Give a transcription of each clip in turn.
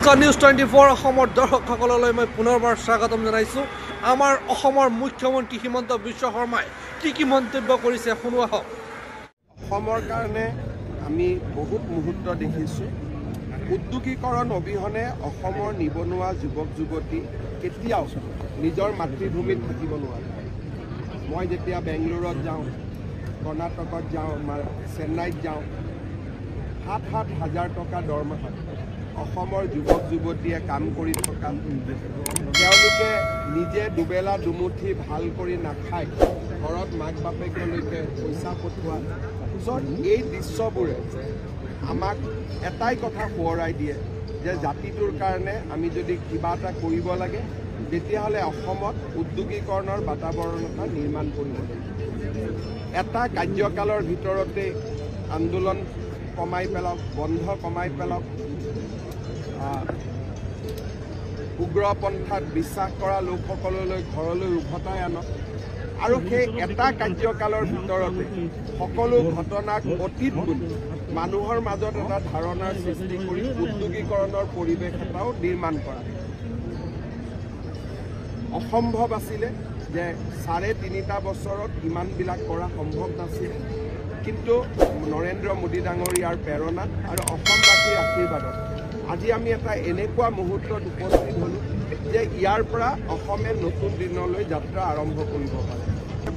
News 24 অসমৰ দৰ্শকসকললৈ মই পুনৰবাৰ স্বাগতম জনাইছোঁ। আমাৰ অসমৰ মুখ্যমন্ত্ৰী হিমন্ত বিশ্ব শৰ্মাই কি মন্তব্য কৰিছে শুনো আহক। অসমৰ কাৰণে আমি বহুত মুহূৰ্ত দেখিছোঁ। উদ্যোগীকৰণ অবিহনে অসমৰ নিবনুৱা যুৱক যুৱতী কেতিয়াও নিজৰ মাতৃভূমিত থাকিব নোৱাৰে। মই যেতিয়া বেংগলোৰত যাওঁ, কৰ্ণাটকত যাওঁ, চেন্নাইত যাওঁ, ৭-৭ হাজাৰ টকা দৰমহা অসমৰ যুৱক যুৱতীয়ে কাম কৰি থকা, তেওঁলোকে নিজে দুবেলা দুমুঠি ভাল কৰি নাখায়, ঘৰত মাক বাপেকলৈকে পইচা পঠোৱা। এই দৃশ্যবোৰে আমাক এটাই কথা সোঁৱৰাই দিয়ে যে জাতিটোৰ কাৰণে আমি যদি কিবা এটা কৰিব লাগে, তেতিয়াহ'লে অসমত উদ্যোগীকৰণৰ বাতাবৰণ এটা নিৰ্মাণ কৰিব লাগে। এটা কাৰ্যকালৰ ভিতৰতে আন্দোলন কমাই পেলাওক, বন্ধ কমাই পেলাওক, উগ্ৰপন্থাত বিশ্বাস কৰা লোকসকললৈ ঘৰলৈ উভতাই আনক, আৰু সেই এটা কাৰ্যকালৰ ভিতৰতে সকলো ঘটনাক অতীত বুলি মানুহৰ মাজত এটা ধাৰণাৰ সৃষ্টি কৰি উদ্যোগীকৰণৰ পৰিৱেশ এটাও নিৰ্মাণ কৰা। অসম্ভৱ আছিলে যে ৩.৫ বছৰত ইমানবিলাক কৰা সম্ভৱ নাছিল, কিন্তু নৰেন্দ্ৰ মোদী ডাঙৰীয়াৰ প্ৰেৰণাত আৰু অসমবাসীৰ আশীৰ্বাদত আজি আমি এটা এনেকুৱা মুহূৰ্তত উপস্থিত হ'লোঁ যে ইয়াৰ পৰা অসমে নতুন দিনলৈ যাত্ৰা আৰম্ভ কৰিব পাৰে।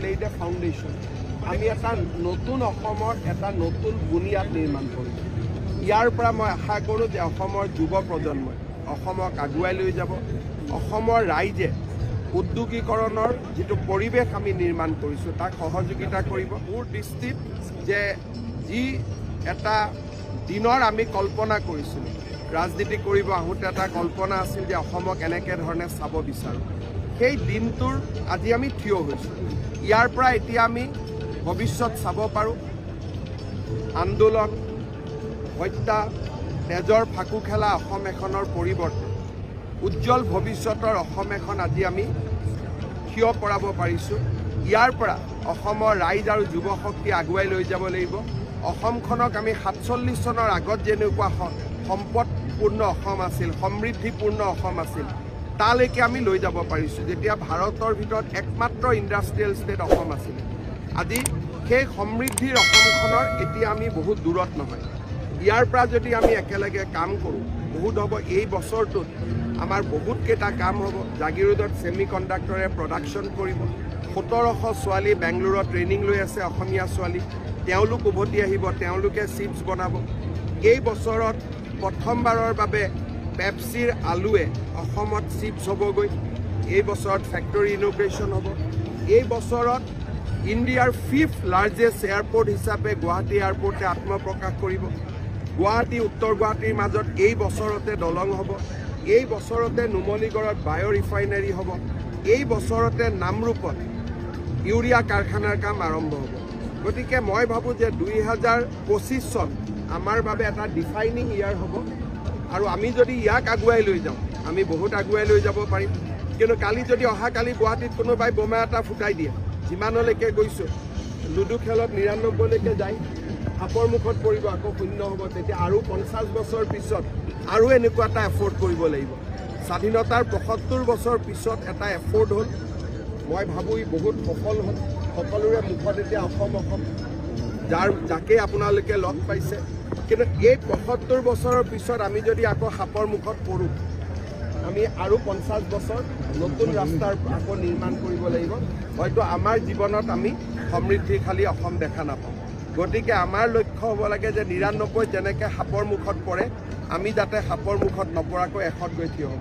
লেইড এ ফাউণ্ডেশ্যন, আমি এটা নতুন অসমৰ এটা নতুন বুনিয়াদ নিৰ্মাণ কৰিম। ইয়াৰ পৰা মই আশা কৰোঁ যে অসমৰ যুৱ প্ৰজন্মই অসমক আগুৱাই লৈ যাব। অসমৰ ৰাইজে উদ্যোগীকৰণৰ যিটো পৰিৱেশ আমি নিৰ্মাণ কৰিছোঁ তাক সহযোগিতা কৰিব। মোৰ দৃষ্টিত যে যি এটা দিনৰ আমি কল্পনা কৰিছিলোঁ, ৰাজনীতি কৰিব আহোঁতে এটা কল্পনা আছিল যে অসমক এনেকৈ ধৰণে চাব বিচাৰোঁ, সেই দিনটোৰ আজি আমি থিয় হৈছোঁ। ইয়াৰ পৰা এতিয়া আমি ভৱিষ্যত চাব পাৰোঁ। আন্দোলন, হত্যা, তেজৰ ফাকু খেলা অসম এখনৰ পৰিৱৰ্তে উজ্জ্বল ভৱিষ্যতৰ অসম এখন আজি আমি থিয় কৰাব পাৰিছোঁ। ইয়াৰ পৰা অসমৰ ৰাইজ আৰু যুৱ শক্তি আগুৱাই লৈ যাব লাগিব। অসমখনক আমি ৪৭ চনৰ আগত যেনেকুৱা সম্পদপূৰ্ণ অসম আছিল, সমৃদ্ধিপূৰ্ণ অসম আছিল, তালৈকে আমি লৈ যাব পাৰিছোঁ। যেতিয়া ভাৰতৰ ভিতৰত একমাত্ৰ ইণ্ডাষ্ট্ৰিয়েল ষ্টেট অসম আছিল, আজি সেই সমৃদ্ধিৰ অসমখনৰ এতিয়া আমি বহুত দূৰত নহয়। ইয়াৰ পৰা যদি আমি একেলগে কাম কৰোঁ, বহুত হ'ব। এই বছৰটোত আমাৰ বহুতকেইটা কাম হ'ব। জাগিৰোডত ছেমি কণ্ডাক্টৰে প্ৰডাকশ্যন কৰিব। ১৭০০ ছোৱালী বেংগলোৰত ট্ৰেইনিং লৈ আছে, অসমীয়া ছোৱালী, তেওঁলোক উভতি আহিব, তেওঁলোকে চিপছ বনাব। এই বছৰত প্ৰথমবাৰৰ বাবে পেপচিৰ আলুৱে অসমত চিপছ হ'বগৈ। এই বছৰত ফেক্টৰী ইনগ্ৰেশ্যন হ'ব। এই বছৰত ইণ্ডিয়াৰ 5th লাৰ্জেষ্ট এয়াৰপৰ্ট হিচাপে গুৱাহাটী এয়াৰপৰ্টে আত্মপ্ৰকাশ কৰিব। গুৱাহাটী উত্তৰ গুৱাহাটীৰ মাজত এই বছৰতে দলং হ'ব। এই বছৰতে নুমলীগড়ত বায়' ৰিফাইনেৰী হ'ব। এই বছৰতে নামৰূপত ইউৰিয়া কাৰখানাৰ কাম আৰম্ভ হ'ব। গতিকে মই ভাবোঁ যে ২০২৫ চন আমাৰ বাবে এটা ডিফাইনিং ইয়াৰ হ'ব, আৰু আমি যদি ইয়াক আগুৱাই লৈ যাওঁ আমি বহুত আগুৱাই লৈ যাব পাৰিম। কিন্তু কালি যদি অহাকালি গুৱাহাটীত কোনোবাই বোমা এটা ফুটাই দিয়ে, যিমানলৈকে গৈছোঁ, লুডু খেলত ৯৯লৈকে যায়, সাপৰ মুখত পৰিব, আকৌ শূন্য হ'ব, তেতিয়া আৰু ৫০ বছৰ পিছত আৰু এনেকুৱা এটা এফৰ্ড কৰিব লাগিব। স্বাধীনতাৰ ৭৫ বছৰ পিছত এটা এফৰ্ড হ'ল। মই ভাবোঁ ই বহুত সফল হ'ল। সকলোৰে মুখত এতিয়া অসম অসম, যাকে আপোনালোকে লগ পাইছে। কিন্তু এই ৭৫ বছৰৰ পিছত আমি যদি আকৌ সাপৰ মুখত পৰোঁ, আমি আৰু ৫০ বছৰ নতুন ৰাস্তাৰ আকৌ নিৰ্মাণ কৰিব লাগিব। হয়তো আমাৰ জীৱনত আমি সমৃদ্ধিশালী অসম দেখা নাপাওঁ। গতিকে আমাৰ লক্ষ্য হ'ব লাগে যে ৯৯ যেনেকৈ সাপৰ মুখত পৰে, আমি যাতে সাপৰ মুখত নপৰাকৈ এশত গৈ থিয় হ'ব।